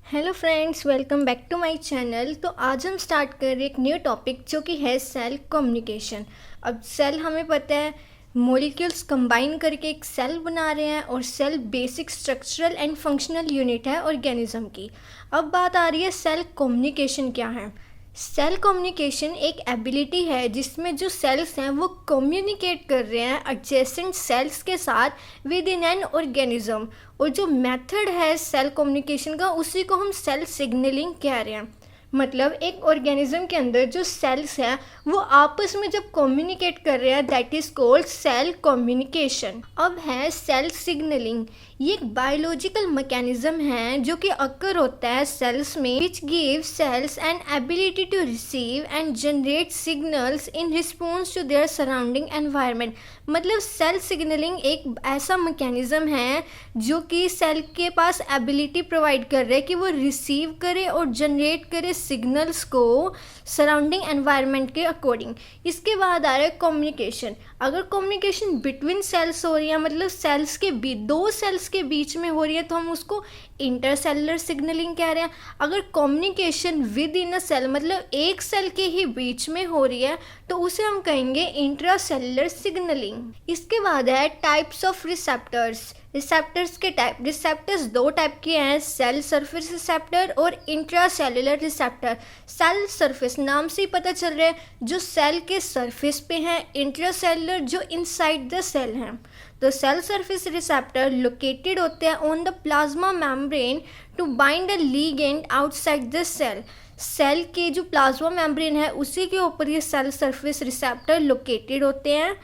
Hello friends, welcome back to my channel. तो आज हम स्टार्ट कर रहे हैं एक न्यू टॉपिक जो कि है सेल कम्युनिकेशन। अब सेल हमें पता है मॉलिक्यूल्स कंबाइन करके एक सेल बना रहे हैं और cell basic structural and functional unit है ऑर्गेनिज्म की। अब बात आ रही है सेल कम्युनिकेशन क्या है। सेल कम्युनिकेशन एक एबिलिटी है जिसमें जो सेल्स हैं वो कम्युनिकेट कर रहे हैं एडजेसेंट सेल्स के साथ विद इन एन ऑर्गेनिज्म। और जो मेथड है सेल कम्युनिकेशन का उसी को हम सेल सिग्नलिंग कह रहे हैं। मतलब एक ऑर्गेनिज्म के अंदर जो सेल्स हैं वो आपस में जब कम्युनिकेट कर रहे हैं that is called cell communication. अब है सेल सिग्नलिंग। ये एक बायोलॉजिकल मैकेनिज्म है जो कि अक्कर होता है सेल्स में which give cells an ability to receive and generate signals in response to their surrounding environment. मतलब सेल सिग्नलिंग एक ऐसा मैकेनिज्म है जो कि सेल के पास एबिलिटी प्रोवाइड कर रहा है कि वो रिसीव करे और जनरेट करे सिग्नल्स को सराउंडिंग एनवायरनमेंट के अकॉर्डिंग। इसके बाद आ रहा है कम्युनिकेशन। अगर कम्युनिकेशन बिटवीन सेल्स हो रही है मतलब सेल्स के बीच दो सेल्स के बीच में हो रही है तो हम उसको इंटरसेलुलर सिग्नलिंग कह रहे हैं। अगर communication within a cell मतलब एक सेल के ही बीच में हो रही है तो उसे हम कहेंगे इंट्रासेलुलर सिग्नलिंग। इसके बाद है टाइप्स ऑफ रिसेप्टर्स। रिसेप्टर्स के टाइप, रिसेप्टर्स दो टाइप के हैं, सेल सरफेस रिसेप्टर और इंट्रासेलुलर रिसेप्टर। सेल सरफेस नाम से ही पता चल रहा है जो सेल के सरफेस पे हैं, इंट्रासेलुलर जो इनसाइड द सेल हैं। तो सेल सरफेस रिसेप्टर लोकेटेड होते हैं on the plasma membrane to bind a ligand outside the cell. Cell के जो प्लाज्मा मेम्ब्रेन है उसी के ऊपर ये सेल सरफेस रिसेप्टर लोकेटेड होते हैं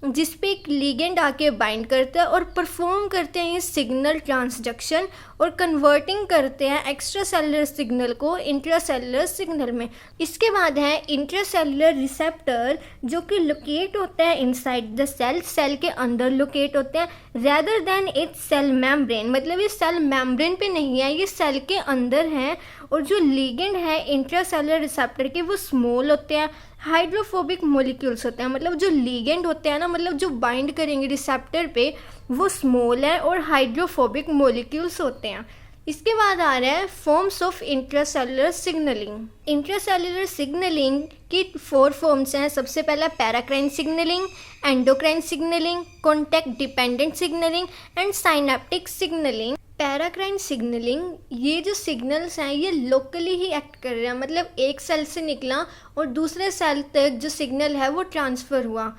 जिस पे एक लिगेंड आके बाइंड करता है और परफॉर्म करते हैं ये सिग्नल ट्रांसडक्शन और कन्वर्टिंग करते हैं एक्स्ट्रा सेलुलर सिग्नल को इंट्रासेलुलर सिग्नल में। इसके बाद है इंट्रासेलुलर रिसेप्टर जो कि लोकेट होता है इनसाइड द सेल, सेल के अंदर लोकेट होते हैं rather than its cell membrane. मतलब ये सेल मेम्ब्रेन पे नहीं है, ये सेल के अंदर है। और जो लिगेंड है इंट्रासेलुलर रिसेप्टर के वो स्मॉल होते हैं, हाइड्रोफोबिक मॉलिक्यूल्स होते हैं। मतलब जो लिगेंड होते हैं ना, मतलब जो बाइंड करेंगे रिसेप्टर पे वो स्मॉल है और हाइड्रोफोबिक मॉलिक्यूल्स होते हैं। इसके बाद आ रहा है forms of intracellular signalling. Intracellular signalling की 4 फॉर्म्स हैं। सबसे पहला paracrine signalling, endocrine signalling, contact dependent signalling and synaptic signalling. Paracrine signalling, ये जो सिग्नल्स हैं ये लोकली ही एक्ट कर रहे हैं। मतलब एक सेल से निकला और दूसरे सेल तक जो सिग्नल है वो ट्रांसफ़र हुआ।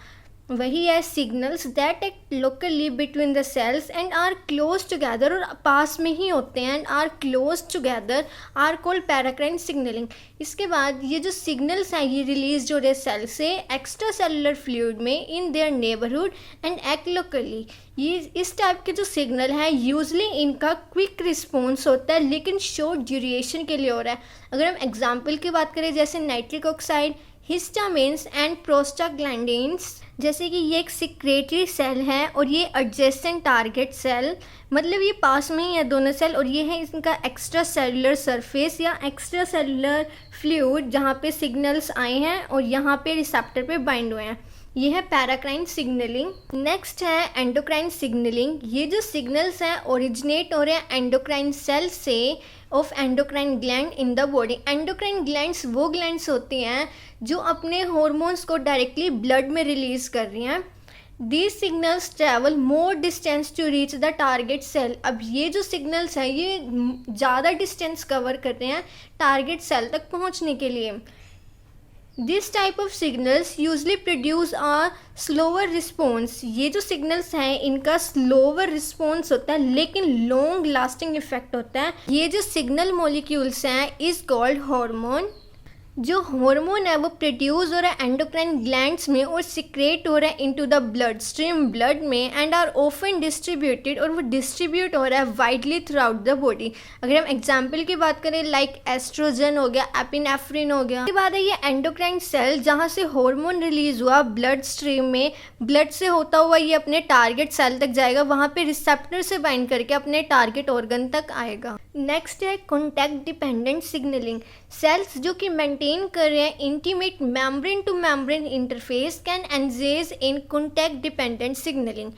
वही है signals that act locally between the cells and are close together, और पास में ही होते हैं and are close together are called paracrine signalling. इसके बाद ये जो सिग्नल्स हैं ये रिलीज हो रहे सेल से एक्स्ट्रा सेलुलर फ्लूइड में in their neighbourhood and act locally. ये इस टाइप के जो सिग्नल हैं यूजली इनका क्विक रिस्पॉन्स होता है लेकिन शॉर्ट ड्यूरेशन के लिए हो रहा है। अगर हम एग्जाम्पल की बात करें जैसे nitric oxide, histamines and prostaglandins, जैसे कि ये एक सिक्रेटरी सेल है और ये एडजेसेंट टारगेट सेल, मतलब ये पास में ही है दोनों सेल, और ये है इनका एक्स्ट्रा सेलुलर सरफेस या एक्स्ट्रा सेलुलर फ्लूइड जहाँ पे सिग्नल्स आए हैं और यहाँ पे रिसेप्टर पे बाइंड हुए हैं। ये है पैराक्राइन सिग्नलिंग। नेक्स्ट है एंडोक्राइन सिग्नलिंग। ये जो सिग्नल्स हैं ओरिजिनेट हो रहे हैं एंडोक्राइन सेल से of endocrine gland in the body. Endocrine glands वो ग्लैंड्स होती हैं जो अपने हॉर्मोन्स को डायरेक्टली ब्लड में रिलीज कर रही हैं। These signals travel more distance to reach the target cell। अब ये जो सिग्नल्स हैं ये ज़्यादा डिस्टेंस कवर करते हैं टारगेट सेल तक पहुंचने के लिए। This type of signals usually produce a slower response। ये जो सिग्नल्स हैं इनका स्लोवर रिस्पॉन्स होता है लेकिन लॉन्ग लास्टिंग इफेक्ट होता है। ये जो सिग्नल मॉलिक्यूल्स हैं इज कॉल्ड हार्मोन। जो हार्मोन है वो प्रोड्यूस हो रहा है एंडोक्राइन ग्लैंड्स में और सिक्रेट हो रहा है into the blood stream blood में एंड आर ऑफन डिस्ट्रीब्यूटेड, और वो डिस्ट्रीब्यूट हो रहा है widely through out the body. अगर हम एग्जांपल की बात करें लाइक एस्ट्रोजन हो गया, एपिनेफ्रिन हो गया। इसके बाद है ये एंडोक्राइन सेल जहाँ से हार्मोन रिलीज हुआ ब्लड स्ट्रीम में, ब्लड से होता हुआ ये अपने टारगेट सेल तक जाएगा, वहाँ पे रिसेप्टर से बाइंड करके अपने टारगेट ऑर्गन तक आएगा। नेक्स्ट है कॉन्टैक्ट डिपेंडेंट सिग्नलिंग। सेल्स जो कि मेंटेन कर रहे हैं intimate membrane two membrane interface can engage in contact dependent signalling.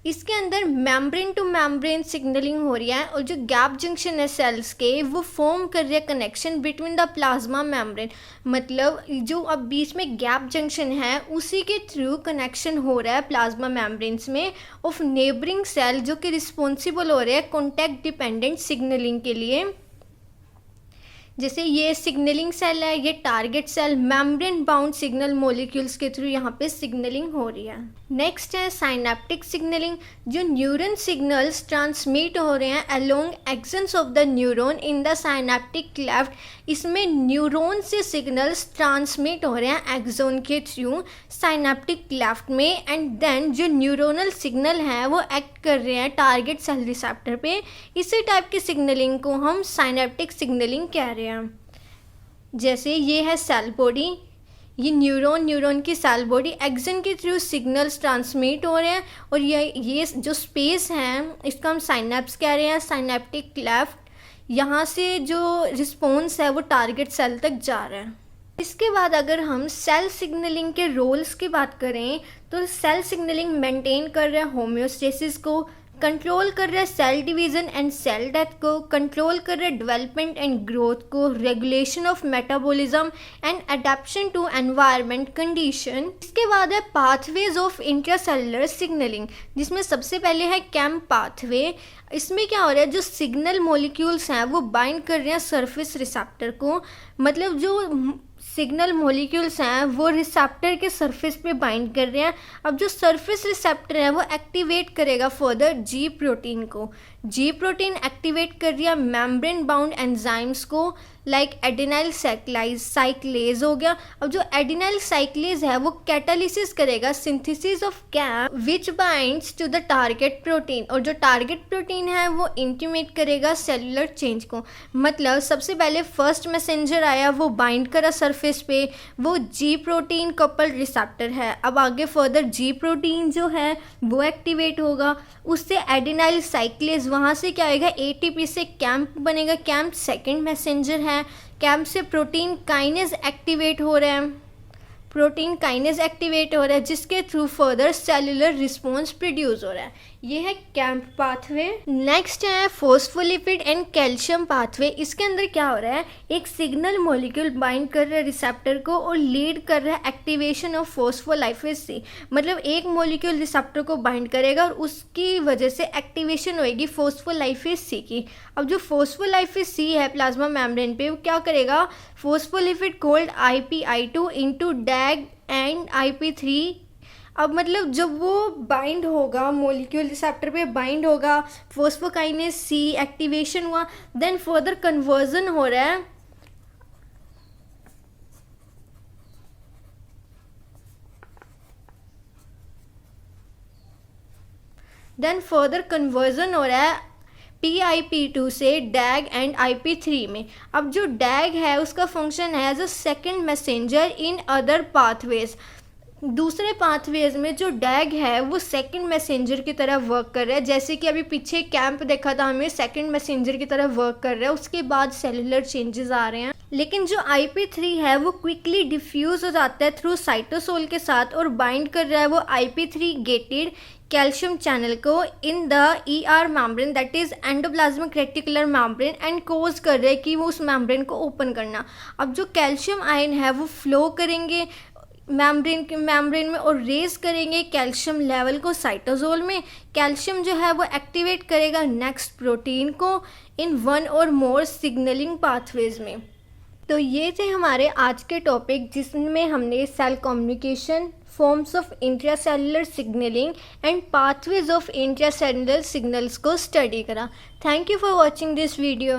इसके अंदर मेम्ब्रेन टू मेम्ब्रेन सिग्नलिंग हो रही है और जो गैप जंक्शन है सेल्स के वो फॉर्म कर रहे हैं connection between the plasma membrane. मतलब जो अब बीच में गैप जंक्शन है उसी के थ्रू कनेक्शन हो रहा है प्लाज्मा मेम्ब्रेन्स में ऑफ नेबरिंग सेल जो कि रिस्पॉन्सिबल हो रहे हैं कॉन्टैक्ट डिपेंडेंट सिग्नलिंग के लिए। जैसे ये सिग्नलिंग सेल है, ये target cell membrane bound signal molecules के थ्रू यहाँ पे सिग्नलिंग हो रही है। नेक्स्ट है साइनेप्टिक सिग्नलिंग, जो न्यूरन सिग्नल्स ट्रांसमिट हो रहे हैं along axons of the neuron in the synaptic cleft. इसमें न्यूरॉन से सिग्नल्स ट्रांसमिट हो रहे हैं एक्सोन के थ्रू साइनेप्टिक क्लेफ्ट में, एंड देन जो न्यूरोनल सिग्नल हैं वो एक्ट कर रहे हैं टारगेट सेल रिसेप्टर पे। इसी टाइप की सिग्नलिंग को हम साइनेप्टिक सिग्नलिंग कह रहे हैं। जैसे ये है सेल बॉडी, ये न्यूरॉन की सेल बॉडी एक्सन के थ्रू सिग्नल्स ट्रांसमिट हो रहे हैं और ये जो स्पेस है इसका हम साइनेप्स कह रहे हैं, साइनेप्टिक क्लेफ्ट। यहाँ से जो रिस्पॉन्स है वो टारगेट सेल तक जा रहा है। इसके बाद अगर हम सेल सिग्नलिंग के रोल्स की बात करें तो सेल सिग्नलिंग मेंटेन कर रहा है होम्योस्टेसिस को, कंट्रोल कर रहा है cell division and cell death को, कंट्रोल कर रहा है डेवलपमेंट एंड ग्रोथ को, regulation of metabolism and adaption to environment condition. इसके बाद है पाथवेज ऑफ इंट्रासेलुलर सिग्नलिंग, जिसमें सबसे पहले है कैम्प पाथवे। इसमें क्या हो रहा है, जो सिग्नल मॉलिक्यूल्स हैं वो बाइंड कर रहे हैं सरफेस रिसेप्टर को। मतलब जो सिग्नल मॉलिक्यूल्स हैं वो रिसेप्टर के सरफेस पे बाइंड कर रहे हैं। अब जो सरफेस रिसेप्टर है वो एक्टिवेट करेगा फर्दर जी प्रोटीन को। जी प्रोटीन एक्टिवेट कर रही है मेम्ब्रेन बाउंड एंजाइम्स को, लाइक एडिनाइल साइक्लेज हो गया। अब जो एडिनाइल साइक्लेज है वो कैटालिसिस करेगा synthesis of cAMP which binds to the target protein, और जो टारगेट प्रोटीन है वो इंटीमेट करेगा सेलुलर चेंज को। मतलब सबसे पहले फर्स्ट मैसेंजर आया, वो बाइंड करा सरफेस पे, वो जी प्रोटीन कपल्ड रिसेप्टर है। अब आगे फर्दर जी प्रोटीन जो है वो एक्टिवेट होगा, उससे एडिनाइल साइक्लेज, वहाँ से क्या होगा एटीपी से कैम्प बनेगा। कैम्प सेकेंड मैसेंजर है, कैम्प से प्रोटीन काइनेज एक्टिवेट हो रहा है, जिसके through further cellular response produce हो रहा है। ये है कैम्प पाथवे। नेक्स्ट है फॉस्फोलिपिड एंड कैल्शियम पाथवे। इसके अंदर क्या हो रहा है, एक सिग्नल मॉलिक्यूल बाइंड कर रहा है रिसेप्टर को और लीड कर रहा है एक्टिवेशन ऑफ फॉस्फोलाइपेज सी। मतलब एक मॉलिक्यूल रिसेप्टर को बाइंड करेगा और उसकी वजह से एक्टिवेशन होएगी फॉस्फोलाइपेज सी की। अब जो फॉस्फोलाइपेज सी है प्लाज्मा मेम्ब्रेन पे, वो क्या करेगा, phospholipid cold IP2 into डैग and IP3। अब मतलब जब वो बाइंड होगा, मॉलिक्यूल रिसेप्टर पे बाइंड होगा, फॉस्फोकाइनेज सी एक्टिवेशन हुआ, देन फर्दर कन्वर्जन हो रहा है। PIP2 से डैग एंड IP3 में। अब जो डैग है उसका फंक्शन है as a second messenger in other pathways. दूसरे पाथवेज में जो डैग है वो सेकंड मैसेंजर की तरह वर्क कर रहा है। जैसे कि अभी पीछे कैंप देखा था हमें, सेकंड मैसेंजर की तरह वर्क कर रहा है, उसके बाद सेलुलर चेंजेस आ रहे हैं। लेकिन जो IP3 है वो क्विकली डिफ्यूज हो जाता है थ्रू साइटोसोल के साथ और बाइंड कर रहा है वो IP3 गेटेड कैल्शियम चैनल को in the ER membrane, that is endoplasmic reticular membrane, and cause कर रहे हैं कि वो उस मेम्ब्रेन को ओपन करना। अब जो कैल्शियम आयन है वो फ्लो करेंगे मेम्ब्रेन में और रेज करेंगे कैल्शियम लेवल को साइटोसोल में। कैल्शियम जो है वो एक्टिवेट करेगा नेक्स्ट प्रोटीन को इन वन और मोर सिग्नलिंग पाथवेज में। तो ये थे हमारे आज के टॉपिक, जिसमें हमने cell communication, forms of intracellular signalling and pathways of intracellular signals को स्टडी करा। Thank you for watching this video.